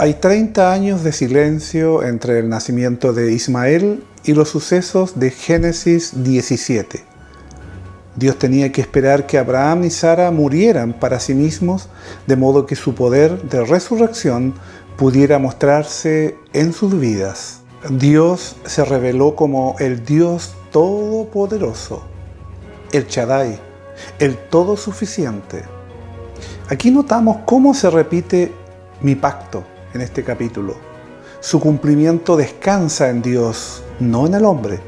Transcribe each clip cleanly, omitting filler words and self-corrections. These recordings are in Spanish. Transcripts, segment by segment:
Hay 30 años de silencio entre el nacimiento de Ismael y los sucesos de Génesis 17. Dios tenía que esperar que Abraham y Sara murieran para sí mismos, de modo que su poder de resurrección pudiera mostrarse en sus vidas. Dios se reveló como el Dios Todopoderoso, el Shaddai, el Todo Suficiente. Aquí notamos cómo se repite mi pacto en este capítulo. Su cumplimiento descansa en Dios, no en el hombre.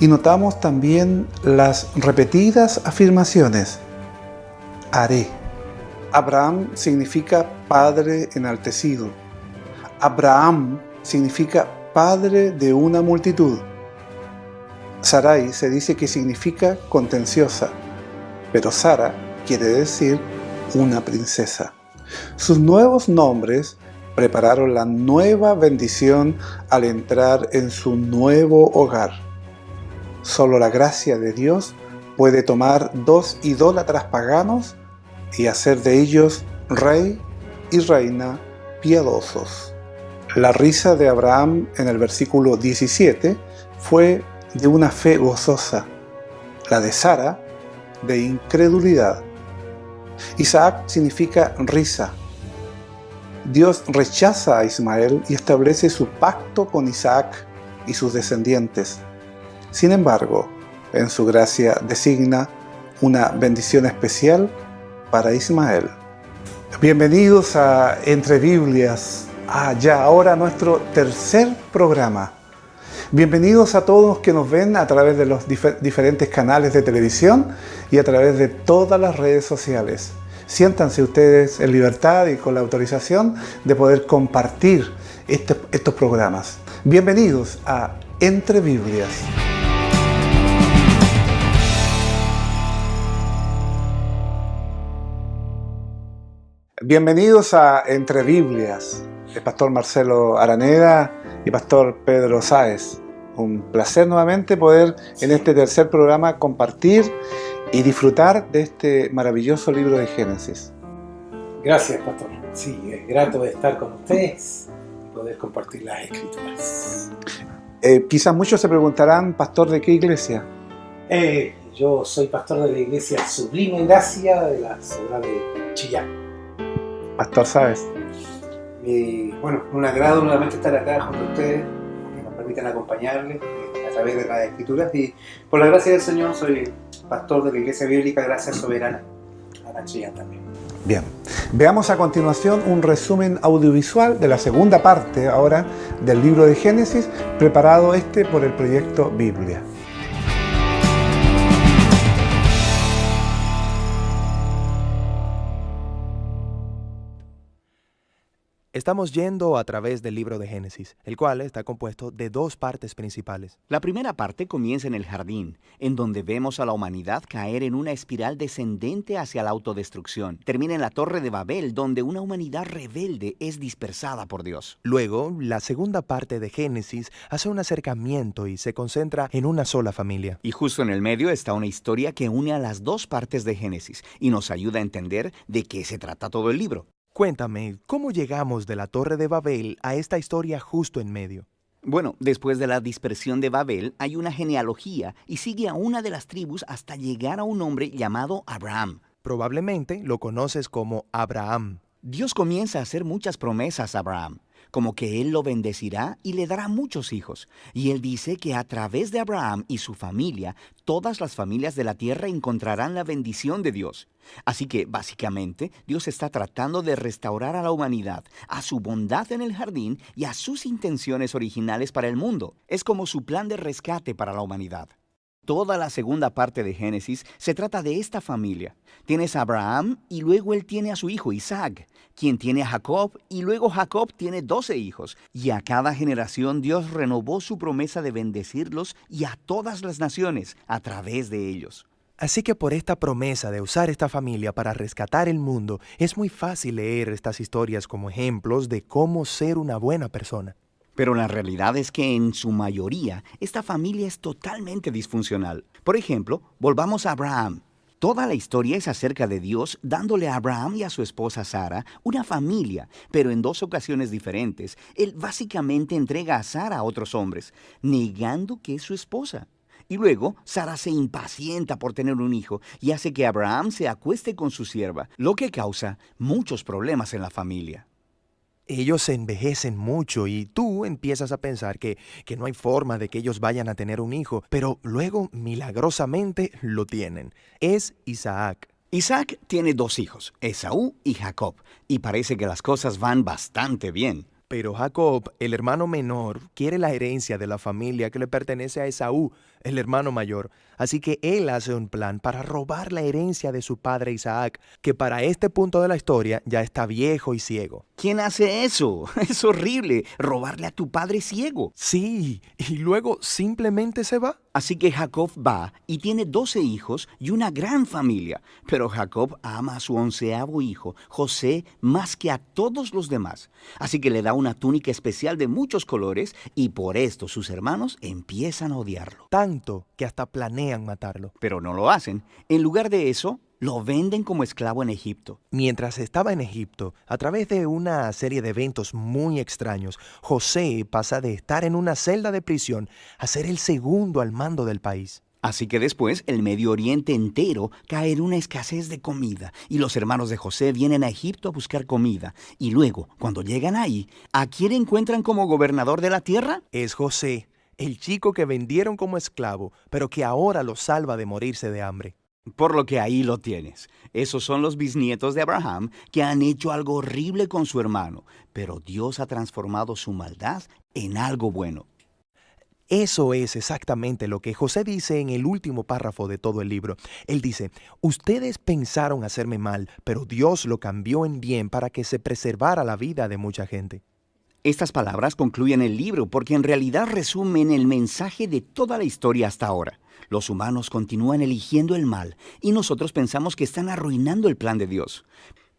Y notamos también las repetidas afirmaciones. Haré. Abraham significa padre enaltecido. Abraham significa padre de una multitud. Sarai se dice que significa contenciosa, pero Sara quiere decir una princesa. Sus nuevos nombres prepararon la nueva bendición al entrar en su nuevo hogar. Solo la gracia de Dios puede tomar dos idólatras paganos y hacer de ellos rey y reina piadosos. La risa de Abraham en el versículo 17 fue de una fe gozosa, la de Sara de incredulidad. Isaac significa risa. Dios rechaza a Ismael y establece su pacto con Isaac y sus descendientes. Sin embargo, en su gracia designa una bendición especial para Ismael. Bienvenidos a Entre Biblias. Ahora nuestro tercer programa. Bienvenidos a todos que nos ven a través de los diferentes canales de televisión y a través de todas las redes sociales. Siéntanse ustedes en libertad y con la autorización de poder compartir estos programas. Bienvenidos a Entre Biblias. Bienvenidos a Entre Biblias, el pastor Marcelo Araneda y pastor Pedro Sáez. Un placer nuevamente poder en este tercer programa compartir y disfrutar de este maravilloso libro de Génesis. Gracias, pastor. Sí, es grato estar con ustedes y poder compartir las Escrituras. Quizás muchos se preguntarán, pastor, ¿de qué iglesia? Yo soy pastor de la iglesia Sublime Gracia de la ciudad de Chillán. Pastor Sáez. Bueno, un agrado nuevamente estar acá junto a ustedes, que nos permiten acompañarles a través de las Escrituras. Y por la gracia del Señor soy pastor de la Iglesia Bíblica Gracia Soberana, acá en Chillán también. Bien, veamos a continuación un resumen audiovisual de la segunda parte ahora del libro de Génesis, preparado por el proyecto Biblia. Estamos yendo a través del libro de Génesis, el cual está compuesto de dos partes principales. La primera parte comienza en el jardín, en donde vemos a la humanidad caer en una espiral descendente hacia la autodestrucción. Termina en la Torre de Babel, donde una humanidad rebelde es dispersada por Dios. Luego, la segunda parte de Génesis hace un acercamiento y se concentra en una sola familia. Y justo en el medio está una historia que une a las dos partes de Génesis y nos ayuda a entender de qué se trata todo el libro. Cuéntame, ¿cómo llegamos de la Torre de Babel a esta historia justo en medio? Bueno, después de la dispersión de Babel hay una genealogía y sigue a una de las tribus hasta llegar a un hombre llamado Abraham. Probablemente lo conoces como Abraham. Dios comienza a hacer muchas promesas a Abraham, como que él lo bendecirá y le dará muchos hijos. Y él dice que a través de Abraham y su familia, todas las familias de la tierra encontrarán la bendición de Dios. Así que, básicamente, Dios está tratando de restaurar a la humanidad, a su bondad en el jardín y a sus intenciones originales para el mundo. Es como su plan de rescate para la humanidad. Toda la segunda parte de Génesis se trata de esta familia. Tienes a Abraham y luego él tiene a su hijo Isaac, quien tiene a Jacob y luego Jacob tiene 12 hijos. Y a cada generación Dios renovó su promesa de bendecirlos y a todas las naciones a través de ellos. Así que por esta promesa de usar esta familia para rescatar el mundo, es muy fácil leer estas historias como ejemplos de cómo ser una buena persona. Pero la realidad es que en su mayoría, esta familia es totalmente disfuncional. Por ejemplo, volvamos a Abraham. Toda la historia es acerca de Dios dándole a Abraham y a su esposa Sara una familia, pero en 2 ocasiones diferentes. Él básicamente entrega a Sara a otros hombres, negando que es su esposa. Y luego, Sara se impacienta por tener un hijo y hace que Abraham se acueste con su sierva, lo que causa muchos problemas en la familia. Ellos se envejecen mucho y tú empiezas a pensar que no hay forma de que ellos vayan a tener un hijo, pero luego milagrosamente lo tienen. Es Isaac. Isaac tiene 2 hijos, Esaú y Jacob, y parece que las cosas van bastante bien. Pero Jacob, el hermano menor, quiere la herencia de la familia que le pertenece a Esaú, el hermano mayor. Así que él hace un plan para robar la herencia de su padre Isaac, que para este punto de la historia ya está viejo y ciego. ¿Quién hace eso? Es horrible, robarle a tu padre ciego. Sí, y luego simplemente se va. Así que Jacob va y tiene 12 hijos y una gran familia. Pero Jacob ama a su 11º hijo, José, más que a todos los demás. Así que le da una túnica especial de muchos colores y por esto sus hermanos empiezan a odiarlo. Tanto que hasta planean matarlo. Pero no lo hacen. En lugar de eso, lo venden como esclavo en Egipto. Mientras estaba en Egipto, a través de una serie de eventos muy extraños, José pasa de estar en una celda de prisión a ser el segundo al mando del país. Así que después el Medio Oriente entero cae en una escasez de comida y los hermanos de José vienen a Egipto a buscar comida. Y luego, cuando llegan ahí, ¿a quién encuentran como gobernador de la tierra? Es José, el chico que vendieron como esclavo, pero que ahora lo salva de morirse de hambre. Por lo que ahí lo tienes. Esos son los bisnietos de Abraham que han hecho algo horrible con su hermano, pero Dios ha transformado su maldad en algo bueno. Eso es exactamente lo que José dice en el último párrafo de todo el libro. Él dice, ustedes pensaron hacerme mal, pero Dios lo cambió en bien para que se preservara la vida de mucha gente. Estas palabras concluyen el libro porque en realidad resumen el mensaje de toda la historia hasta ahora. Los humanos continúan eligiendo el mal y nosotros pensamos que están arruinando el plan de Dios.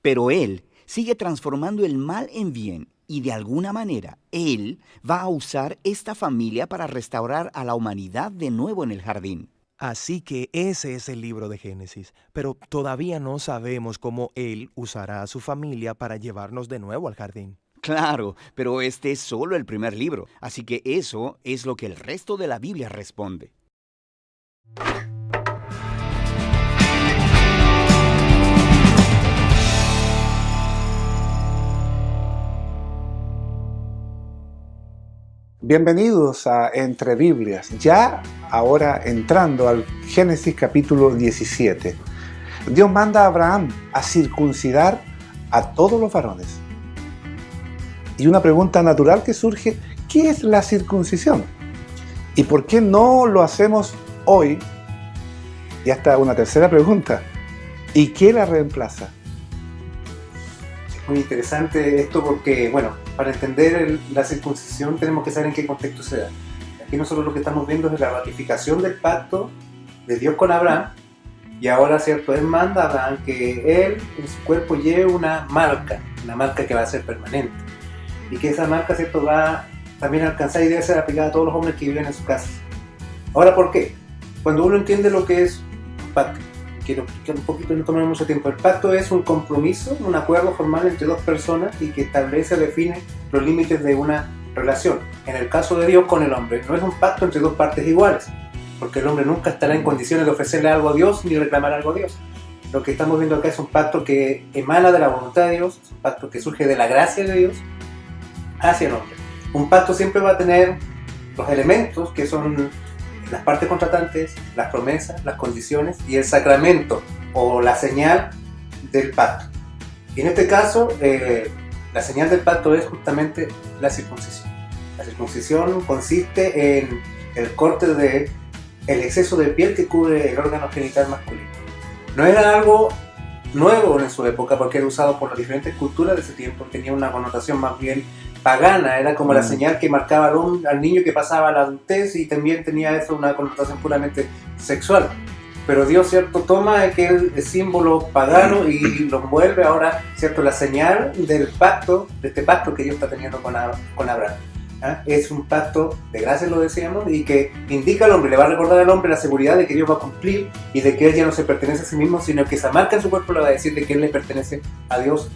Pero Él sigue transformando el mal en bien y de alguna manera Él va a usar esta familia para restaurar a la humanidad de nuevo en el jardín. Así que ese es el libro de Génesis, pero todavía no sabemos cómo Él usará a su familia para llevarnos de nuevo al jardín. Claro, pero este es solo el primer libro, así que eso es lo que el resto de la Biblia responde. Bienvenidos a Entre Biblias, ya ahora entrando al Génesis capítulo 17. Dios manda a Abraham a circuncidar a todos los varones. Y una pregunta natural que surge, ¿qué es la circuncisión? ¿Y por qué no lo hacemos hoy? Y hasta una tercera pregunta, ¿y qué la reemplaza? Es muy interesante esto porque, bueno, para entender la circuncisión tenemos que saber en qué contexto se da. Aquí nosotros lo que estamos viendo es la ratificación del pacto de Dios con Abraham, y ahora, ¿cierto? Él manda a Abraham que él en su cuerpo lleve una marca que va a ser permanente, y que esa marca, ¿cierto?, va también a alcanzar y debe ser aplicada a todos los hombres que viven en su casa. Ahora, ¿por qué? Cuando uno entiende lo que es un pacto, quiero explicar un poquito, no tomar mucho tiempo. El pacto es un compromiso, un acuerdo formal entre dos personas y que establece o define los límites de una relación. En el caso de Dios con el hombre, no es un pacto entre dos partes iguales, porque el hombre nunca estará en condiciones de ofrecerle algo a Dios ni reclamar algo a Dios. Lo que estamos viendo acá es un pacto que emana de la voluntad de Dios, es un pacto que surge de la gracia de Dios hacia el hombre. Un pacto siempre va a tener los elementos que son las partes contratantes, las promesas, las condiciones y el sacramento o la señal del pacto. Y en este caso, la señal del pacto es justamente la circuncisión. La circuncisión consiste en el corte del exceso de piel que cubre el órgano genital masculino. No era algo nuevo en su época porque era usado por las diferentes culturas de ese tiempo, tenía una connotación más bien pagana, era como la señal que marcaba al niño que pasaba a la adultez, y también tenía eso una connotación puramente sexual. Pero Dios, ¿cierto?, toma aquel símbolo pagano y lo envuelve ahora, ¿cierto?, la señal del pacto, de este pacto que Dios está teniendo con Abraham. Es un pacto de gracia, lo decíamos, y que indica al hombre, le va a recordar al hombre la seguridad de que Dios va a cumplir y de que él ya no se pertenece a sí mismo, sino que esa marca en su cuerpo le va a decir de que él le pertenece a Dios.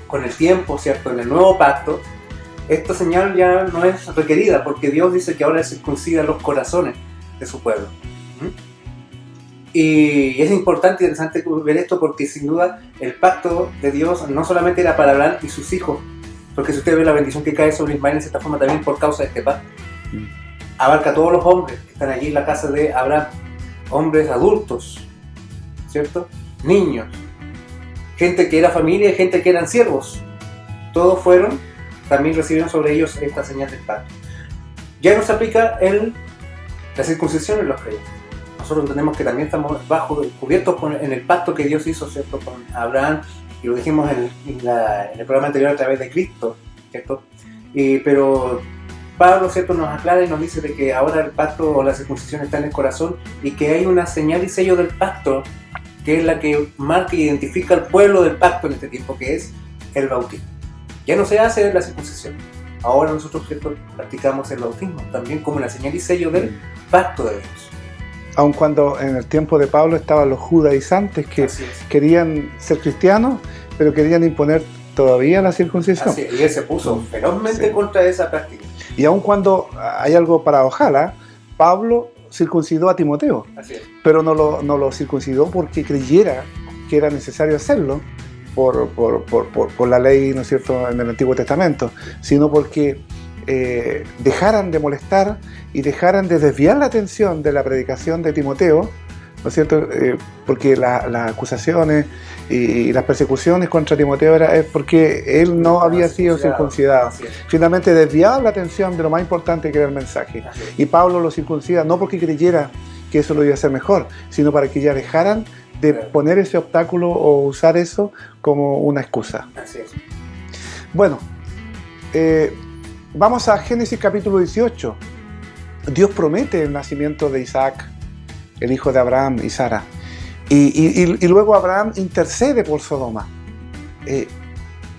Con el tiempo, ¿cierto? En el nuevo pacto, esta señal ya no es requerida, porque Dios dice que ahora circuncida los corazones de su pueblo. Y es importante y interesante ver esto, porque sin duda el pacto de Dios no solamente era para Abraham y sus hijos, porque si usted ve la bendición que cae sobre Ismael en cierta forma también por causa de este pacto, abarca a todos los hombres que están allí en la casa de Abraham, hombres adultos, ¿cierto? Niños, gente que era familia y gente que eran siervos, todos también recibieron sobre ellos esta señal del pacto. Ya no se aplica la circuncisión en los creyentes. Nosotros entendemos que también estamos cubiertos en el pacto que Dios hizo, ¿cierto?, con Abraham, y lo dijimos en el programa anterior a través de Cristo, ¿cierto? Pero Pablo, ¿cierto?, nos aclara y nos dice de que ahora el pacto o la circuncisión está en el corazón y que hay una señal y sello del pacto que es la que marca y identifica al pueblo del pacto en este tiempo, que es el bautismo. Ya no se hace la circuncisión. Ahora nosotros, ¿cierto?, practicamos el bautismo también como una señal y sello del pacto de Dios. Aun cuando en el tiempo de Pablo estaban los judaizantes que querían ser cristianos, pero querían imponer todavía la circuncisión. Así es, y él se puso ferozmente contra esa práctica. Y aun cuando hay algo paradojal, Pablo circuncidó a Timoteo, pero no lo circuncidó porque creyera que era necesario hacerlo por la ley, ¿no es cierto?, en el Antiguo Testamento, sino porque dejaran de molestar y dejaran de desviar la atención de la predicación de Timoteo, ¿no es cierto?, porque las acusaciones y las persecuciones contra Timoteo es porque él no había sido circuncidado. Finalmente desviaban la atención de lo más importante, que era el mensaje. Y Pablo lo circuncida no porque creyera que eso lo iba a hacer mejor, sino para que ya dejaran de poner ese obstáculo o usar eso como una excusa. Así es. Bueno, vamos a Génesis capítulo 18. Dios promete el nacimiento de Isaac, el hijo de Abraham y Sara. Y luego Abraham intercede por Sodoma.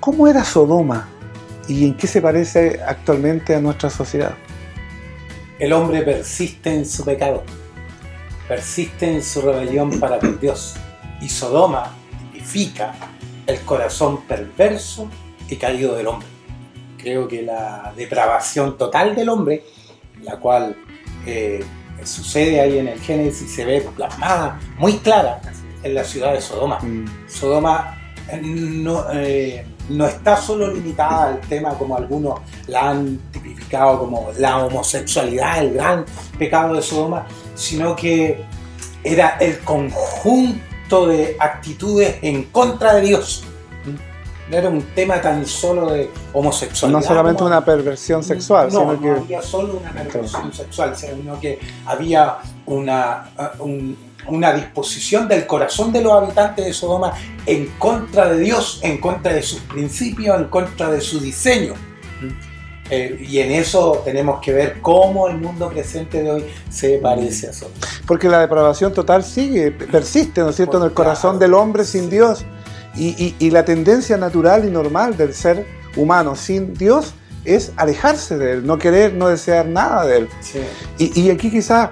¿Cómo era Sodoma y en qué se parece actualmente a nuestra sociedad? El hombre persiste en su pecado, persiste en su rebelión para con Dios. Y Sodoma tipifica el corazón perverso y caído del hombre. Creo que la depravación total del hombre, la cual sucede ahí en el Génesis, se ve plasmada muy clara en la ciudad de Sodoma. Sodoma no está solo limitada al tema como algunos la han tipificado como la homosexualidad, el gran pecado de Sodoma, sino que era el conjunto de actitudes en contra de Dios. No era un tema tan solo de homosexualidad. No solamente una perversión sexual, no, sino que... No había solo una perversión sexual, sino que había una disposición del corazón de los habitantes de Sodoma en contra de Dios, en contra de sus principios, en contra de su diseño. Y en eso tenemos que ver cómo el mundo presente de hoy se parece a Sodoma. Porque la depravación total persiste, ¿no es cierto?, en el corazón del hombre sin Dios. Y la tendencia natural y normal del ser humano sin Dios es alejarse de Él, no querer, no desear nada de Él. Sí. Y aquí quizás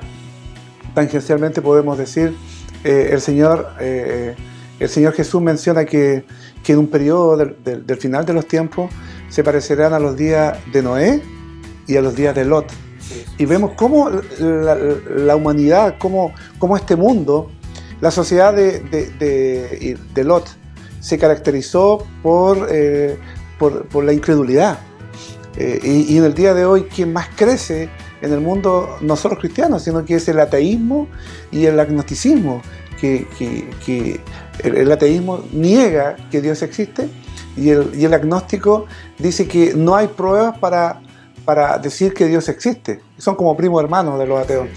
tangencialmente podemos decir, el Señor Jesús menciona que en un periodo del final de los tiempos se parecerán a los días de Noé y a los días de Lot. Sí. Y vemos cómo la humanidad, cómo este mundo, la sociedad de Lot, se caracterizó por la incredulidad. Y en el día de hoy, quien más crece en el mundo, no solo cristianos, sino que es el ateísmo y el agnosticismo, que el ateísmo niega que Dios existe y el agnóstico dice que no hay pruebas para decir que Dios existe. Son como primos hermanos de los ateos.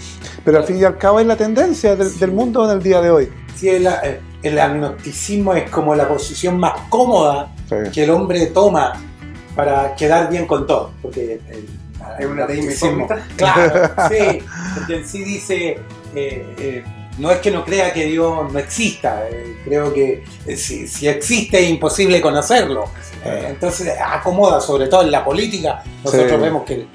Pero al fin y al cabo es la tendencia del mundo en el día de hoy. Sí, el agnosticismo es como la posición más cómoda que el hombre toma para quedar bien con todo. Porque es un ateísmo. Claro, sí, porque en sí dice no es que no crea que Dios no exista, creo que si existe es imposible conocerlo. Entonces acomoda, sobre todo en la política. Nosotros vemos que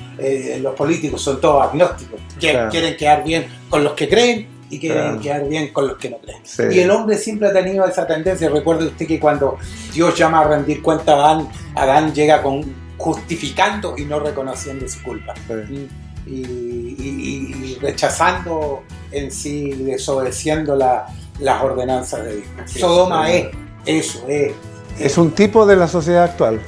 los políticos son todos agnósticos, quieren quedar bien con los que creen y quieren quedar bien con los que no creen. Y el hombre siempre ha tenido esa tendencia. Recuerde usted que cuando Dios llama a rendir cuenta a Adán llega justificando y no reconociendo su culpa. Y rechazando en sí, desobedeciendo las ordenanzas de Dios. Sodoma es eso, es un tipo de la sociedad actual.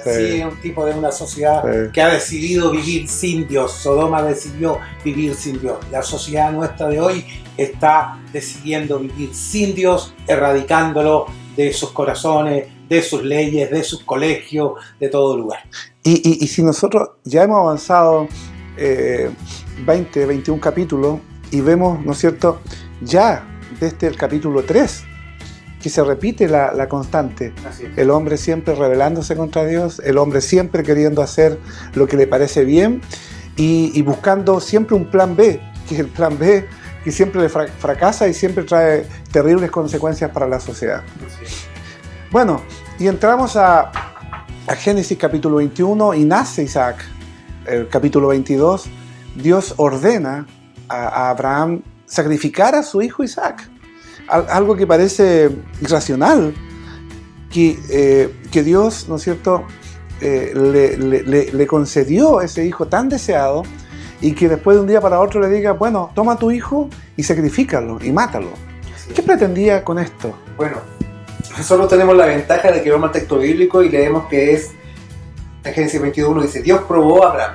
Sí, es un tipo de una sociedad que ha decidido vivir sin Dios. Sodoma decidió vivir sin Dios. La sociedad nuestra de hoy está decidiendo vivir sin Dios, erradicándolo de sus corazones, de sus leyes, de sus colegios, de todo lugar. Y si nosotros ya hemos avanzado 20, 21 capítulos y vemos, ¿no es cierto?, ya desde el capítulo 3 que se repite la constante. El hombre siempre rebelándose contra Dios, el hombre siempre queriendo hacer lo que le parece bien y buscando siempre un plan B, que es el plan B que siempre le fracasa y siempre trae terribles consecuencias para la sociedad. Bueno, y entramos a Génesis capítulo 21 y nace Isaac. El capítulo 22, Dios ordena a Abraham sacrificar a su hijo Isaac. Algo que parece irracional, que Dios, ¿no es cierto?, le concedió ese hijo tan deseado y que después de un día para otro le diga, bueno, toma a tu hijo y sacrifícalo y mátalo. ¿Qué pretendía con esto? Bueno, nosotros tenemos la ventaja de que vamos al texto bíblico y leemos que es, en Génesis 22:1 dice, Dios probó a Abraham.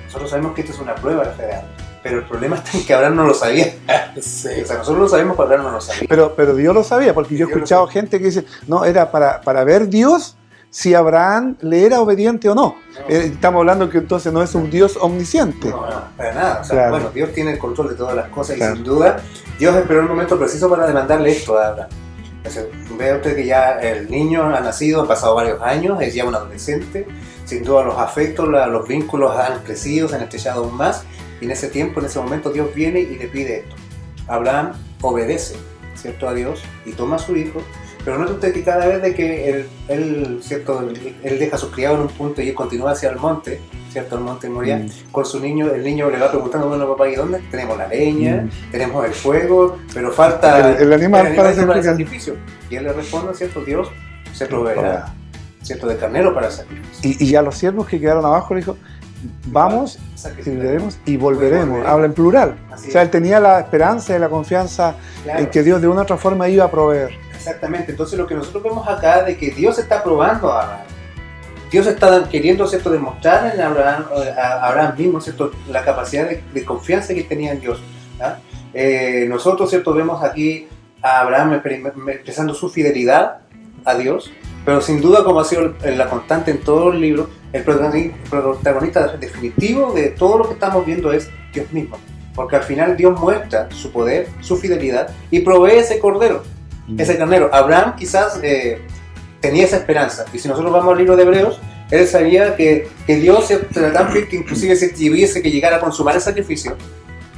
Nosotros sabemos que esto es una prueba de la fe de Abraham. Pero el problema está en que Abraham no lo sabía. O sea, nosotros lo sabemos, pero Abraham no lo sabía. Pero Dios lo sabía, porque yo he escuchado gente que dice, no, era para ver Dios si Abraham le era obediente o no. Estamos hablando que entonces no es un Dios omnisciente. No, para nada. O sea, bueno, Dios tiene el control de todas las cosas y sin duda Dios esperó el momento preciso para demandarle esto a Abraham. O sea, vea usted que ya el niño ha nacido, han pasado varios años, es ya un adolescente. Sin duda los afectos, los vínculos han crecido, se han estrechado aún más. Y en ese tiempo, en ese momento, Dios viene y le pide esto. Abraham obedece, ¿cierto?, a Dios y toma a su hijo. Pero note usted que cada vez de que él deja a sus criados en un punto y él continúa hacia el monte, ¿cierto?, el monte Moriah, con su niño, el niño le va preguntando, bueno, papá, ¿y dónde? Tenemos la leña, tenemos el fuego, pero falta el animal para el sacrificio. Y él le responde, ¿cierto?, Dios se proveerá, ¿cierto?, de carnero para el sacrificio. Y a los siervos que quedaron abajo le dijo, vamos y volveremos. Habla en plural. O sea, él tenía la esperanza y la confianza en que Dios de una u otra forma iba a proveer. Exactamente. Entonces lo que nosotros vemos acá de que Dios está probando a Abraham. Dios está queriendo, ¿cierto?, demostrar a Abraham mismo, ¿cierto?, la capacidad de confianza que tenía en Dios. Nosotros, ¿cierto?, vemos aquí a Abraham expresando su fidelidad a Dios, pero sin duda, como ha sido la constante en todo el libro, el protagonista definitivo de todo lo que estamos viendo es Dios mismo. Porque al final Dios muestra su poder, su fidelidad y provee ese cordero, ese carnero. Abraham quizás tenía esa esperanza. Y si nosotros vamos al libro de Hebreos, él sabía que Dios era tan fiel que inclusive si tuviese que llegar a consumar el sacrificio,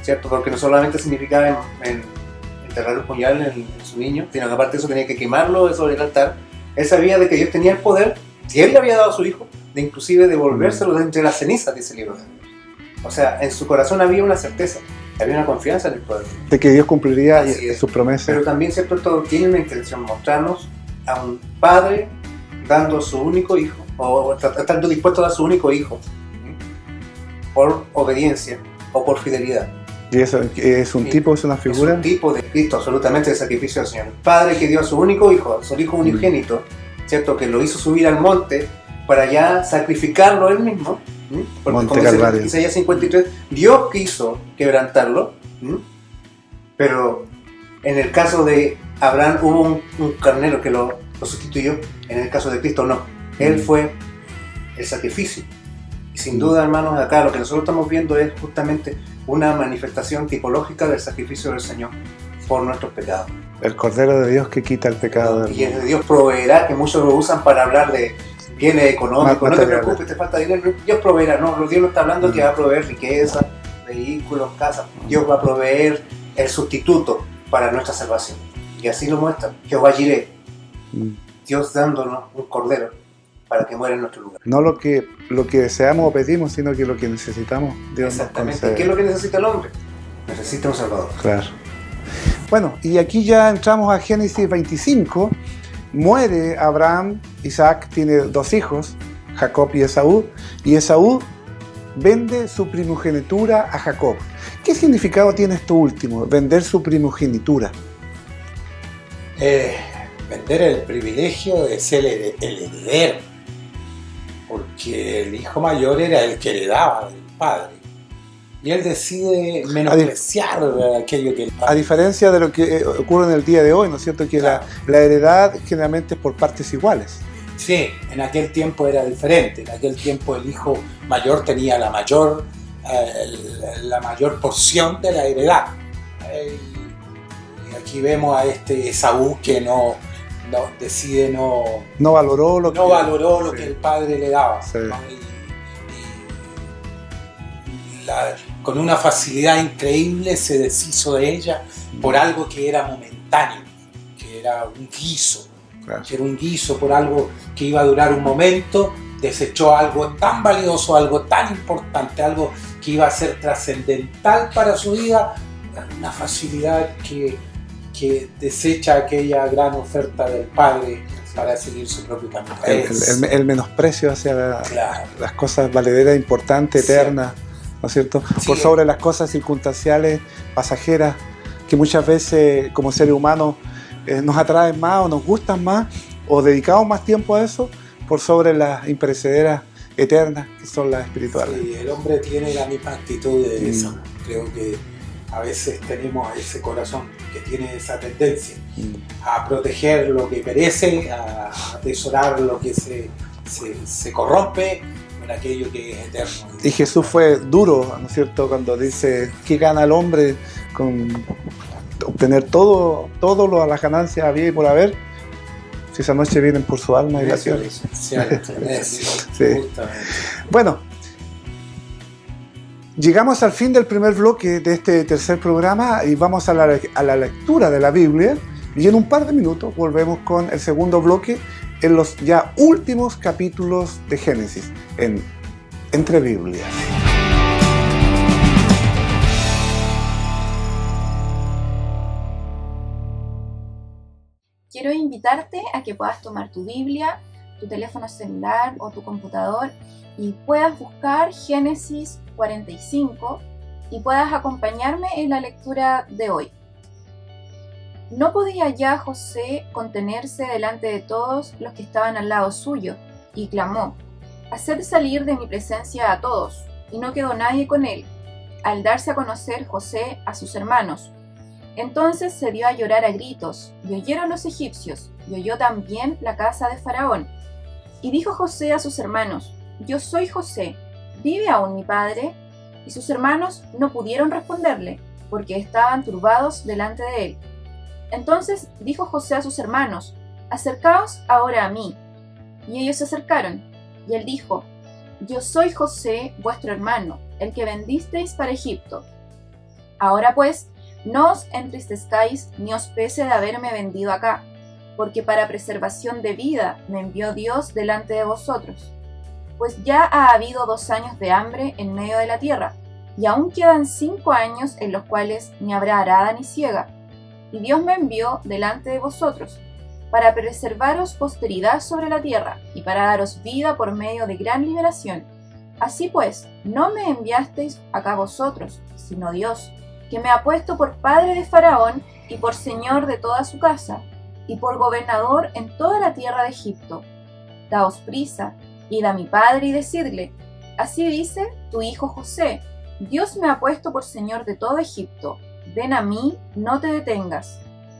¿cierto? Porque no solamente significaba enterrar un puñal en su niño, sino que aparte de eso tenía que quemarlo sobre el altar. Él sabía de que Dios tenía el poder, si él le había dado a su hijo, de inclusive devolvérselo de entre las cenizas, dice el libro de Hebreos. O sea, en su corazón había una certeza, había una confianza en el poder de que Dios cumpliría sus promesas. Pero también, ¿cierto?, esto tiene una intención, mostrarnos a un padre dando a su único hijo, o estando dispuesto a dar su único hijo, por obediencia o por fidelidad. ¿Y eso es un tipo, es una figura? Es un tipo de Cristo, absolutamente, de sacrificio del Señor. El padre que dio a su único hijo, su hijo unigénito, ¿cierto?, que lo hizo subir al monte para ya sacrificarlo él mismo. Porque Monte como Calvario. dice Isaías 53, Dios quiso quebrantarlo, pero en el caso de Abraham hubo un carnero que lo sustituyó, en el caso de Cristo no. Él fue el sacrificio. Y sin duda, hermanos, acá lo que nosotros estamos viendo es justamente una manifestación tipológica del sacrificio del Señor por nuestros pecados. El Cordero de Dios que quita el pecado del mundo. Y Dios proveerá, que muchos lo usan para hablar de bienes económicos, no te preocupes, te falta dinero, Dios proveerá. No, Dios no está hablando que va a proveer riqueza, vehículos, casas. Dios va a proveer el sustituto para nuestra salvación. Y así lo muestra Jehová Jireh, Dios dándonos un cordero para que muera en nuestro lugar. No lo que deseamos o pedimos, sino que lo que necesitamos, Dios nos Exactamente. concede. ¿Qué es lo que necesita el hombre? Necesita un Salvador. Claro. Bueno, y aquí ya entramos a Génesis 25. Muere Abraham, Isaac tiene 2 hijos, Jacob y Esaú vende su primogenitura a Jacob. ¿Qué significado tiene esto último, vender su primogenitura? Vender el privilegio de ser el heredero, porque el hijo mayor era el que heredaba del padre. Y él decide menospreciar aquello que el padre... A diferencia de lo que ocurre en el día de hoy, ¿no es cierto? Que Claro. la heredad generalmente es por partes iguales. Sí, en aquel tiempo era diferente. En aquel tiempo el hijo mayor tenía la mayor porción de la heredad. Y aquí vemos a este Esaú que decide No valoró lo que el padre le daba. Sí. ¿No? Con una facilidad increíble se deshizo de ella por algo que era momentáneo, que era un guiso. Claro. Que era un guiso por algo que iba a durar un momento, desechó algo tan valioso, algo tan importante, algo que iba a ser trascendental para su vida, una facilidad que desecha aquella gran oferta del Padre para seguir su propio camino. El menosprecio hacia Claro. las cosas valederas, importantes, Sí. eternas, ¿no es cierto? Sí. Por sobre las cosas circunstanciales, pasajeras, que muchas veces como seres humanos nos atraen más o nos gustan más o dedicamos más tiempo a eso por sobre las imperecederas eternas que son las espirituales. Sí, el hombre tiene la misma actitud de Esaú. Creo que a veces tenemos ese corazón que tiene esa tendencia a proteger lo que perece, a atesorar lo que se corrompe, con aquello que es eterno. Y Jesús fue duro, ¿no es cierto?, cuando dice, ¿qué gana el hombre con obtener todo las ganancias había y por haber? Si esa noche vienen por su alma y la Eso, tierra. cierto, Sí. justamente. Bueno, llegamos al fin del primer bloque de este tercer programa y vamos a la lectura de la Biblia y en un par de minutos volvemos con el segundo bloque en los ya últimos capítulos de Génesis, en Entre Biblias. Quiero invitarte a que puedas tomar tu Biblia, tu teléfono celular o tu computador y puedas buscar Génesis 45 y puedas acompañarme en la lectura de hoy. No podía ya José contenerse delante de todos los que estaban al lado suyo, y clamó: «Haced salir de mi presencia a todos», y no quedó nadie con él, al darse a conocer José a sus hermanos. Entonces se dio a llorar a gritos, y oyeron los egipcios, y oyó también la casa de Faraón. Y dijo José a sus hermanos: «Yo soy José, ¿vive aún mi padre?». Y sus hermanos no pudieron responderle, porque estaban turbados delante de él. Entonces dijo José a sus hermanos: «Acercaos ahora a mí». Y ellos se acercaron, y él dijo: «Yo soy José, vuestro hermano, el que vendisteis para Egipto. Ahora pues, no os entristezcáis ni os pese de haberme vendido acá, porque para preservación de vida me envió Dios delante de vosotros. Pues ya ha habido 2 años de hambre en medio de la tierra, y aún quedan 5 años en los cuales ni habrá arada ni siega. Y Dios me envió delante de vosotros, para preservaros posteridad sobre la tierra, y para daros vida por medio de gran liberación. Así pues, no me enviasteis acá vosotros, sino Dios, que me ha puesto por padre de Faraón y por señor de toda su casa, y por gobernador en toda la tierra de Egipto. Daos prisa, id a mi padre y decidle: así dice tu hijo José, Dios me ha puesto por señor de todo Egipto. Ven a mí, no te detengas.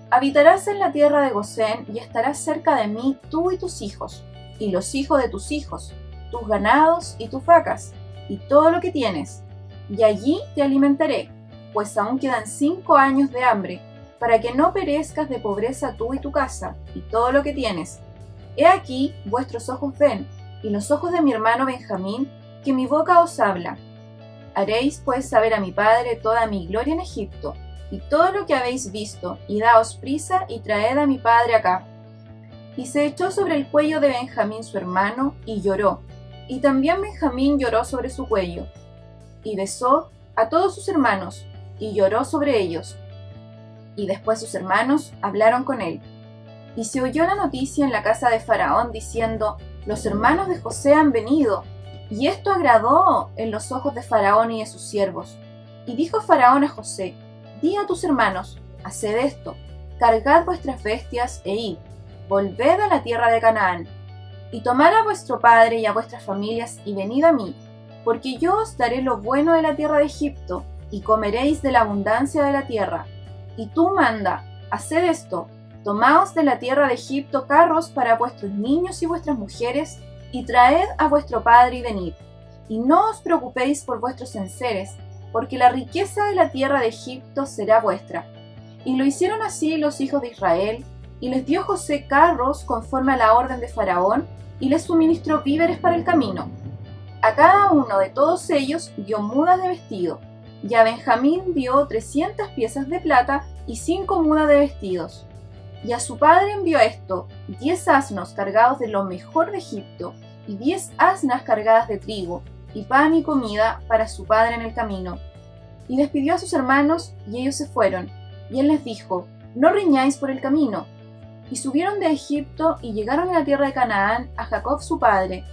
Habitarás en la tierra de Gosén y estarás cerca de mí tú y tus hijos, y los hijos de tus hijos, tus ganados y tus vacas, y todo lo que tienes. Y allí te alimentaré, pues aún quedan 5 años de hambre, para que no perezcas de pobreza tú y tu casa, y todo lo que tienes. He aquí vuestros ojos ven, y los ojos de mi hermano Benjamín, que mi boca os habla. Haréis pues saber a mi padre toda mi gloria en Egipto, y todo lo que habéis visto, y daos prisa y traed a mi padre acá. Y se echó sobre el cuello de Benjamín su hermano, y lloró, y también Benjamín lloró sobre su cuello. Y besó a todos sus hermanos, y lloró sobre ellos. Y después sus hermanos hablaron con él. Y se oyó la noticia en la casa de Faraón, diciendo: los hermanos de José han venido. Y esto agradó en los ojos de Faraón y de sus siervos. Y dijo Faraón a José: di a tus hermanos, haced esto, cargad vuestras bestias e id, volved a la tierra de Canaán, y tomad a vuestro padre y a vuestras familias y venid a mí, porque yo os daré lo bueno de la tierra de Egipto, y comeréis de la abundancia de la tierra. Y tú manda, haced esto, tomaos de la tierra de Egipto carros para vuestros niños y vuestras mujeres, y traed a vuestro padre y venid. Y no os preocupéis por vuestros enseres, porque la riqueza de la tierra de Egipto será vuestra. Y lo hicieron así los hijos de Israel, y les dio José carros conforme a la orden de Faraón, y les suministró víveres para el camino. A cada uno de todos ellos dio mudas de vestido, y a Benjamín dio 300 piezas de plata y 5 mudas de vestidos. Y a su padre envió esto: 10 asnos cargados de lo mejor de Egipto, y 10 asnas cargadas de trigo, y pan y comida para su padre en el camino. Y despidió a sus hermanos, y ellos se fueron. Y él les dijo: no riñáis por el camino. Y subieron de Egipto, y llegaron a la tierra de Canaán a Jacob su padre.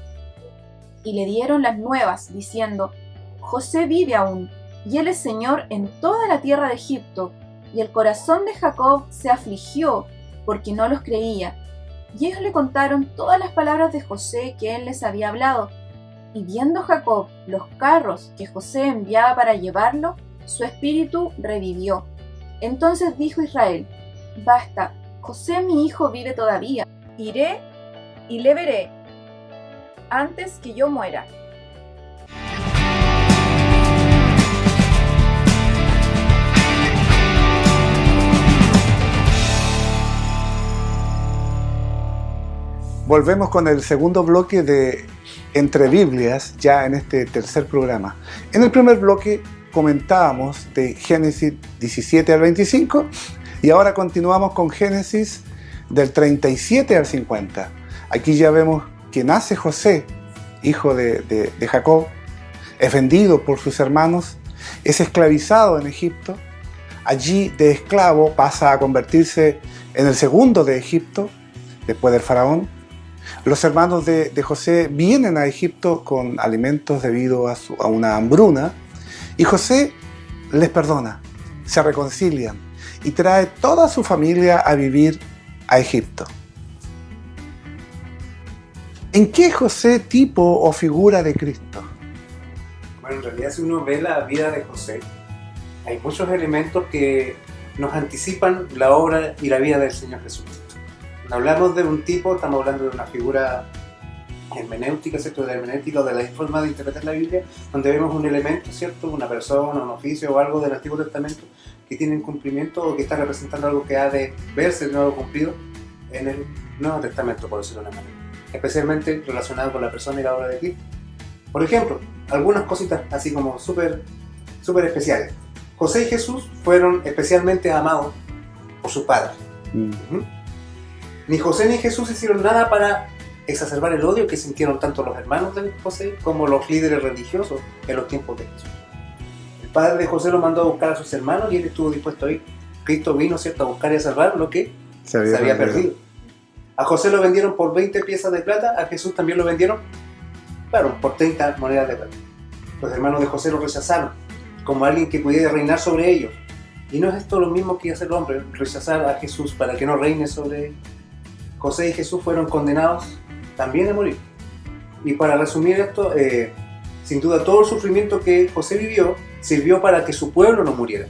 Y le dieron las nuevas, diciendo: José vive aún, y él es señor en toda la tierra de Egipto. Y el corazón de Jacob se afligió, porque no los creía. Y ellos le contaron todas las palabras de José que él les había hablado. Y viendo Jacob los carros que José enviaba para llevarlo, su espíritu revivió. Entonces dijo Israel: basta, José mi hijo vive todavía. Iré y le veré antes que yo muera. Volvemos con el segundo bloque de Entre Biblias, ya en este tercer programa. En el primer bloque comentábamos de Génesis 17 al 25 y ahora continuamos con Génesis del 37 al 50. Aquí ya vemos que nace José, hijo de Jacob, es vendido por sus hermanos, es esclavizado en Egipto. Allí de esclavo pasa a convertirse en el segundo de Egipto, después del faraón. Los hermanos de José vienen a Egipto con alimentos debido a una hambruna, y José les perdona, se reconcilian y trae toda su familia a vivir a Egipto. ¿En qué José tipo o figura de Cristo? Bueno, en realidad si uno ve la vida de José, hay muchos elementos que nos anticipan la obra y la vida del Señor Jesucristo. Cuando hablamos de un tipo, estamos hablando de una figura hermenéutica, ¿cierto? De la hermenéutica o de la forma de interpretar la Biblia, donde vemos un elemento, ¿cierto? Una persona, un oficio o algo del Antiguo Testamento que tiene un cumplimiento o que está representando algo que ha de verse de nuevo cumplido en el Nuevo Testamento, por decirlo de una manera, especialmente relacionado con la persona y la obra de Cristo. Por ejemplo, algunas cositas así como súper especiales. José y Jesús fueron especialmente amados por su padre. Ni José ni Jesús hicieron nada para exacerbar el odio que sintieron tanto los hermanos de José como los líderes religiosos en los tiempos de Jesús. El padre de José lo mandó a buscar a sus hermanos y él estuvo dispuesto a ir. Cristo vino, ¿cierto?, a buscar y a salvar lo que se había perdido. A José lo vendieron por 20 piezas de plata, a Jesús también lo vendieron, claro, por 30 monedas de plata. Los hermanos de José lo rechazaron como alguien que pudiera reinar sobre ellos. Y no es esto lo mismo que hace el hombre, rechazar a Jesús para que no reine sobre él. José y Jesús fueron condenados también a morir. Y para resumir esto, sin duda todo el sufrimiento que José vivió sirvió para que su pueblo no muriera.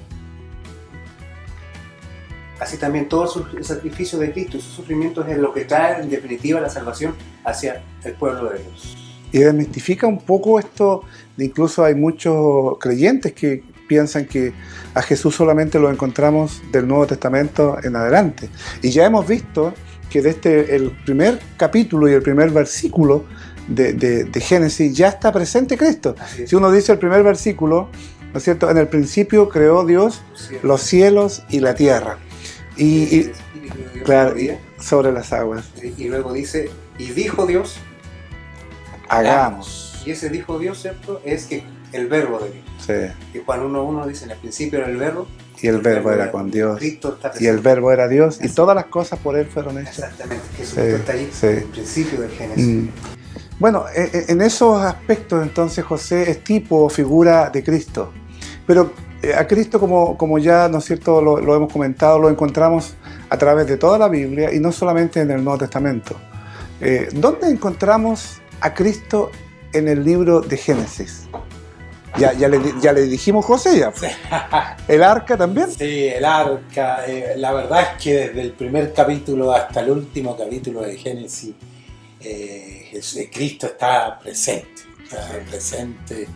Así también todo el sacrificio de Cristo y su sufrimiento es lo que trae en definitiva la salvación hacia el pueblo de Dios. Y desmistifica un poco esto, incluso hay muchos creyentes que piensan que a Jesús solamente lo encontramos del Nuevo Testamento en adelante. Y ya hemos visto que desde el primer capítulo y el primer versículo de Génesis ya está presente Cristo. Si uno dice el primer versículo, ¿no es cierto? En el principio creó Dios los cielos y la tierra. Y el Espíritu de Dios claro, movía, sobre las aguas. y luego dice, y dijo Dios, Hagamos. y ese dijo Dios, ¿cierto? Es que el verbo de Dios. Sí. Y Juan 1.1 dice, en el principio era el verbo. Y el verbo era con Dios. Cristo está Y el presente. verbo era Dios. Y todas las cosas por Él fueron hechas. Exactamente, Jesús Sí, está ahí, sí. en el principio del Génesis. Mm. Bueno, en esos aspectos entonces José es tipo o figura de Cristo. Pero a Cristo, como ya, ¿no es cierto?, lo hemos comentado, lo encontramos a través de toda la Biblia y no solamente en el Nuevo Testamento. ¿Dónde encontramos a Cristo en el libro de Génesis? Ya le dijimos José ya. Sí. ¿El arca también? Sí, el arca. La verdad es que desde el primer capítulo hasta el último capítulo de Génesis, Cristo está presente. Está presente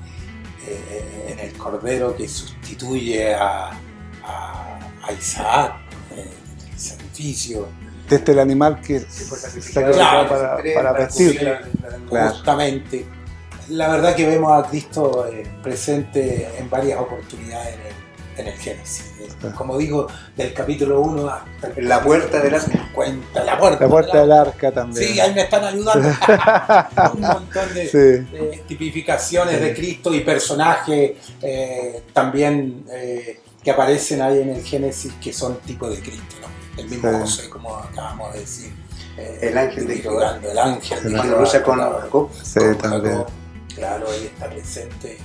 en el Cordero que sustituye a Isaac, el sacrificio. Desde el animal que fue se sacrificado sacrificaba para vestir. Claro. Justamente. La verdad que vemos a Cristo presente en varias oportunidades en el Génesis. Como digo, del capítulo 1 hasta En la puerta del arca. la puerta del arca también. Sí, ahí me están ayudando. Un montón de, Sí. de tipificaciones de Cristo y personajes también que aparecen ahí en el Génesis que son tipo de Cristo, ¿no? El mismo Sí. José, como acabamos de decir. El ángel de Jehová. El ángel de Cuando Jehová, lucha con claro, Jacob. Sí, con también. Jacob. Claro, ahí está presente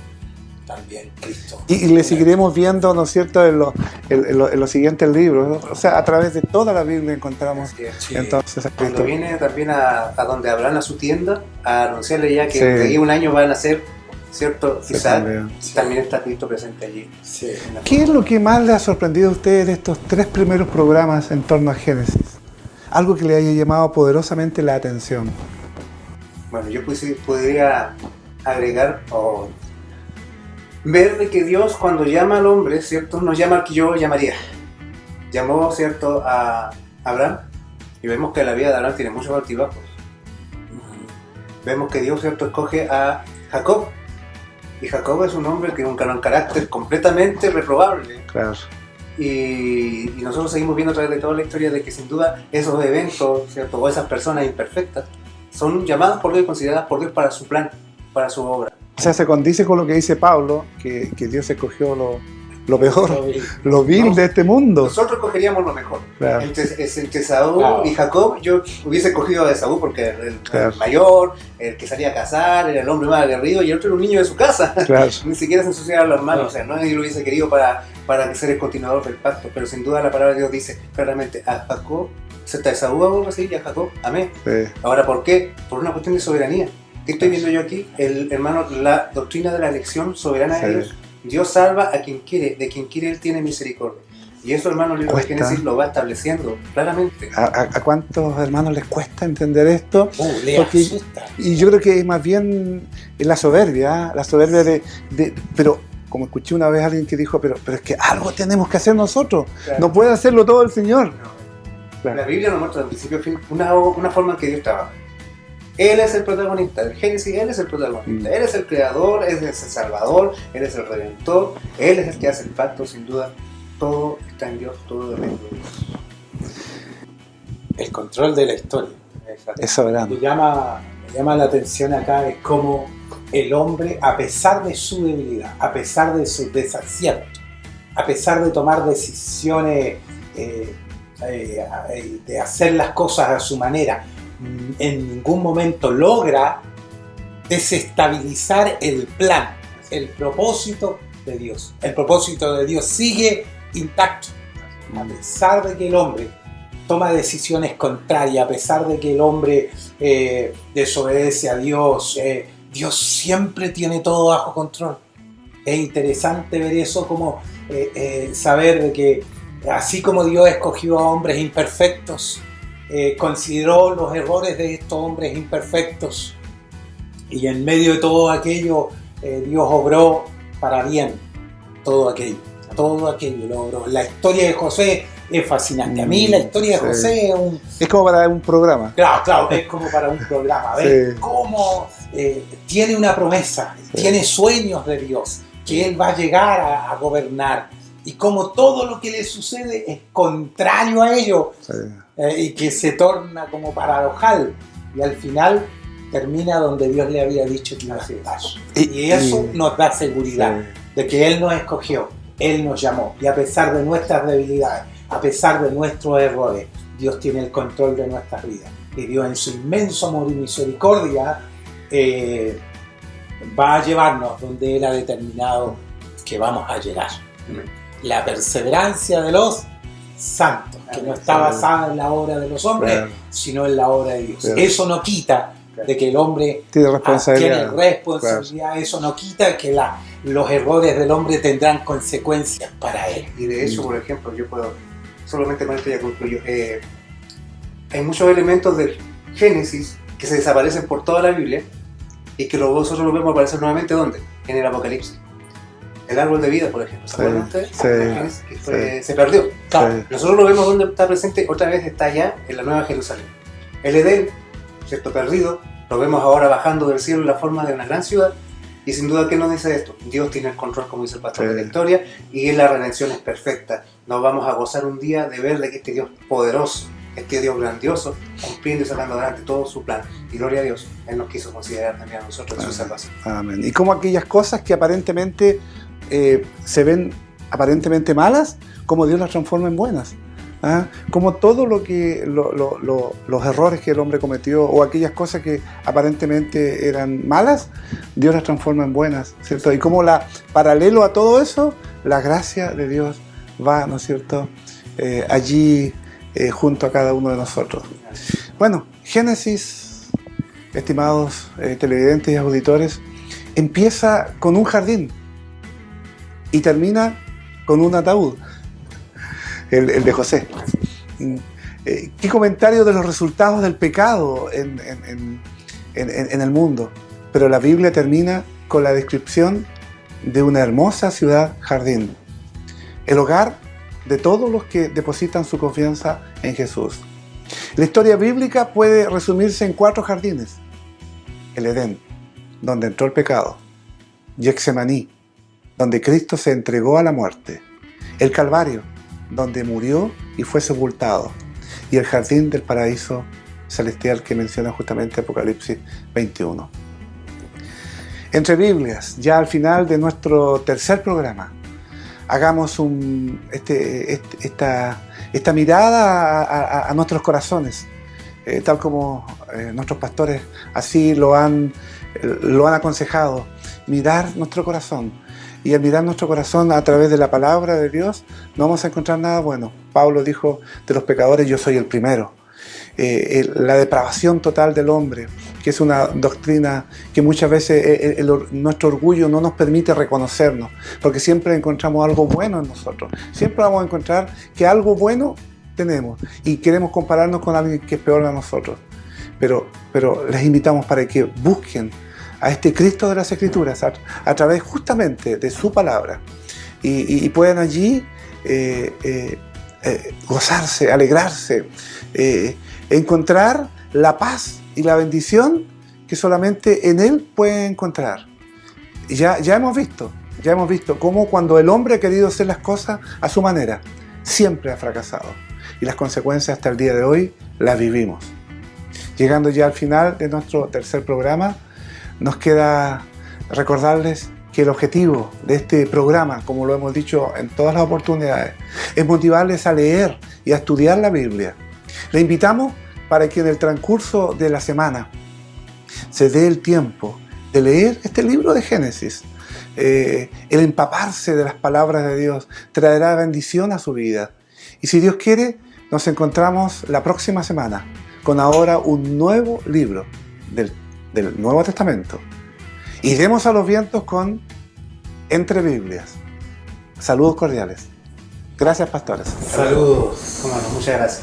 también Cristo. Y le seguiremos viendo, ¿no es cierto?, en los siguientes libros, ¿no? O sea, a través de toda la Biblia encontramos Sí. entonces a Cuando Cristo. viene también a donde Abraham, a su tienda, a anunciarle ya que Sí. de ahí un año van a ser, ¿cierto? Sí, Isaac, también. está Cristo presente allí. Sí. ¿Qué es lo que más le ha sorprendido a ustedes de estos 3 primeros programas en torno a Génesis? Algo que le haya llamado poderosamente la atención. Bueno, yo podría agregar o ver de que Dios cuando llama al hombre, ¿cierto? Nos llama al que yo llamaría. Llamó, ¿cierto?, a Abraham y vemos que la vida de Abraham tiene muchos altibajos. Vemos que Dios, ¿cierto?, escoge a Jacob. Y Jacob es un hombre que con un carácter completamente reprobable. Claro. Y nosotros seguimos viendo a través de toda la historia de que sin duda esos eventos, ¿cierto?, o esas personas imperfectas son llamadas por Dios y consideradas por Dios para su plan, para su obra. O sea, se condice con lo que dice Pablo, que Dios escogió lo peor, lo vil de este mundo. Nosotros cogeríamos lo mejor. Claro. Entre Esaú Claro. y Jacob, yo hubiese cogido a Esaú porque era Claro. el mayor, el que salía a cazar, era el hombre más aguerrido y el otro era un niño de su casa. Claro. Ni siquiera se ensuciaban las manos, o sea, no lo hubiese querido para ser el continuador del pacto, pero sin duda la palabra de Dios dice claramente a Jacob, a Esaú hago así y a Jacob amé. Sí. Ahora, ¿por qué? Por una cuestión de soberanía. ¿Qué estoy viendo yo aquí? Hermano, la doctrina de la elección soberana de Sí. Dios. Dios salva a quien quiere, de quien quiere Él tiene misericordia. Y eso, hermano, el libro de Cuesta. Génesis lo va estableciendo claramente. ¿A cuántos hermanos les cuesta entender esto? Le Porque- asusta. Y yo creo que es más bien la soberbia, la soberbia pero como escuché una vez a alguien que dijo, pero es que algo tenemos que hacer nosotros, no puede hacerlo todo el Señor. Claro. La Biblia nos muestra de principio a fin una forma en que Dios trabaja. Él es el protagonista, el Génesis, Él es el protagonista, Él es el creador, Él es el salvador, Él es el redentor, Él es el que hace el pacto, sin duda. Todo está en Dios, todo depende de Dios. El control de la historia. Es soberano. Me llama la atención acá es cómo el hombre, a pesar de su debilidad, a pesar de su desacierto, a pesar de tomar decisiones, de hacer las cosas a su manera, en ningún momento logra desestabilizar el plan, el propósito de Dios. El propósito de Dios sigue intacto, a pesar de que el hombre toma decisiones contrarias, a pesar de que el hombre desobedece a Dios, Dios siempre tiene todo bajo control. Es interesante ver eso, como saber de que así como Dios escogió a hombres imperfectos, consideró los errores de estos hombres imperfectos y en medio de todo aquello Dios obró para bien todo aquello lo obró. La historia de José es fascinante. A mí la historia de José es un... Es como para un programa. Claro, es como para un programa. Ver Sí. cómo tiene una promesa, tiene sueños de Dios, que él va a llegar a gobernar, y como todo lo que le sucede es contrario a ello, Sí. Y que se torna como paradojal, y al final termina donde Dios le había dicho que iba a estar. Y eso nos da seguridad de que Él nos escogió, Él nos llamó, y a pesar de nuestras debilidades, a pesar de nuestros errores, Dios tiene el control de nuestras vidas. Y Dios, en su inmenso amor y misericordia, va a llevarnos donde Él ha determinado que vamos a llegar. La perseverancia de los santos, que no está basada en la obra de los hombres, Claro. sino en la obra de Dios. Claro. Eso no quita de que el hombre Tiene responsabilidad. tiene responsabilidad, eso no quita que los errores del hombre tendrán consecuencias para él. Y de hecho, por ejemplo, yo puedo, solamente con esto ya concluyo, hay muchos elementos del Génesis que se desaparecen por toda la Biblia y que nosotros los vemos aparecer nuevamente, ¿dónde? En el Apocalipsis. El árbol de vida, por ejemplo, ¿se acuerdan ustedes? Sí, Que se perdió. Sí. Nosotros lo vemos donde está presente, otra vez está allá en la Nueva Jerusalén. El Edén, ¿cierto? Perdido, lo vemos ahora bajando del cielo en la forma de una gran ciudad. Y sin duda, ¿qué nos dice esto? Dios tiene el control, como dice el pastor, de la historia, y la redención es perfecta. Nos vamos a gozar un día de ver de que este Dios poderoso, este Dios grandioso, cumpliendo y sacando adelante todo su plan. Y gloria a Dios, Él nos quiso considerar también a nosotros en su salvación. Amén. Y como aquellas cosas que aparentemente se ven aparentemente malas, como Dios las transforma en buenas. ¿Ah? Como todo lo que los errores que el hombre cometió, o aquellas cosas que aparentemente eran malas, Dios las transforma en buenas, ¿cierto? Y como paralelo a todo eso, la gracia de Dios va, ¿no es cierto?, allí junto a cada uno de nosotros. Bueno, Génesis, estimados televidentes y auditores, empieza con un jardín y termina con un ataúd. El de José. ¿Qué comentario de los resultados del pecado en el mundo? Pero la Biblia termina con la descripción de una hermosa ciudad jardín, el hogar de todos los que depositan su confianza en Jesús. La historia bíblica puede resumirse en 4 jardines: el Edén, donde entró el pecado; Getsemaní, donde Cristo se entregó a la muerte; el Calvario, donde murió y fue sepultado; y el jardín del paraíso celestial que menciona justamente Apocalipsis 21. Entre Biblias, ya al final de nuestro tercer programa, hagamos esta mirada a nuestros corazones, tal como nuestros pastores así lo han aconsejado, mirar nuestro corazón. Y al mirar nuestro corazón a través de la palabra de Dios, no vamos a encontrar nada bueno. Pablo dijo de los pecadores: yo soy el primero. La depravación total del hombre, que es una doctrina que muchas veces nuestro orgullo no nos permite reconocernos, porque siempre encontramos algo bueno en nosotros. Siempre vamos a encontrar que algo bueno tenemos y queremos compararnos con alguien que es peor de nosotros. Pero les invitamos para que busquen a este Cristo de las Escrituras a través justamente de su palabra y puedan allí gozarse, alegrarse, encontrar la paz y la bendición que solamente en Él pueden encontrar. Ya hemos visto cómo cuando el hombre ha querido hacer las cosas a su manera, siempre ha fracasado, y las consecuencias hasta el día de hoy las vivimos. Llegando ya al final de nuestro tercer programa, nos queda recordarles que el objetivo de este programa, como lo hemos dicho en todas las oportunidades, es motivarles a leer y a estudiar la Biblia. Le invitamos para que en el transcurso de la semana se dé el tiempo de leer este libro de Génesis. El empaparse de las palabras de Dios traerá bendición a su vida. Y si Dios quiere, nos encontramos la próxima semana con ahora un nuevo libro del Nuevo Testamento. Iremos a los vientos con Entre Biblias. Saludos cordiales. Gracias, pastores. Saludos. Muchas gracias.